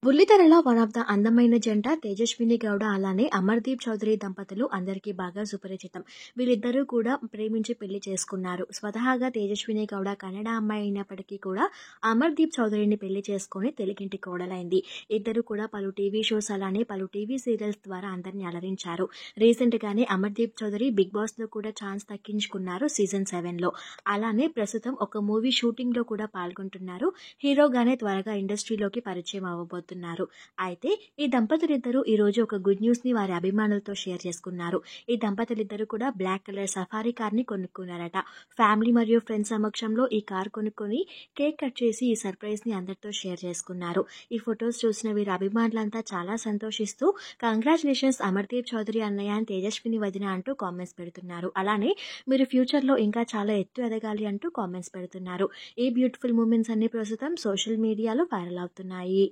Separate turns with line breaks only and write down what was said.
బుల్లితెరలో one of the అందమైన జంట తేజస్విని గౌడ అలానే అమర్దీప్ చౌదరి దంపతులు అందరికీ బాగా సుపరిచితం. వీళ్ళిద్దరూ కూడా ప్రేమించి పెళ్లి చేసుకున్నారు. స్వతహాగా తేజస్విని గౌడ కన్నడ అమ్మాయి అయినప్పటికీ కూడా అమర్దీప్ చౌదరిని పెళ్లి చేసుకొని తెలుగింటి కోడలైంది. ఇద్దరు కూడా పలు టీవీ షోస్ అలానే పలు టీవీ సీరియల్స్ ద్వారా అందరినీ అలరించారు. రీసెంట్ గానే అమర్దీప్ చౌదరి బిగ్ బాస్ లో కూడా ఛాన్స్ దక్కించుకున్నారు సీజన్ 7లో. అలానే ప్రస్తుతం ఒక మూవీ షూటింగ్ లో కూడా పాల్గొంటున్నారు. హీరోగానే త్వరగా ఇండస్ట్రీలోకి పరిచయం అవ్వబోతున్నారు. అయితే ఈ దంపతులిద్దరూ ఈ రోజు ఒక గుడ్ న్యూస్ ని వారి అభిమానులతో షేర్ చేసుకున్నారు. ఈ దంపతులిద్దరూ కూడా బ్లాక్ కలర్ సఫారీ కార్ ని కొనుక్కున్నారట. ఫ్యామిలీ మరియు ఫ్రెండ్స్ సమక్షంలో ఈ కార్ కొనుక్కొని కేక్ కట్ చేసి ఈ సర్ప్రైజ్ ని అందరితో షేర్ చేసుకున్నారు. ఈ ఫొటోస్ చూసిన వీరి అభిమానులంతా చాలా సంతోషిస్తూ కంగ్రాచులేషన్స్ అమర్దీప్ చౌదరి అన్నయ్య అండ్ తేజస్విని వదిన అంటూ కామెంట్స్ పెడుతున్నారు. అలానే మీరు ఫ్యూచర్ లో ఇంకా చాలా ఎత్తు ఎదగాలి అంటూ కామెంట్స్ పెడుతున్నారు. ఈ బ్యూటిఫుల్ మూమెంట్స్ అన్ని ప్రస్తుతం సోషల్ మీడియాలో వైరల్ అవుతున్నాయి.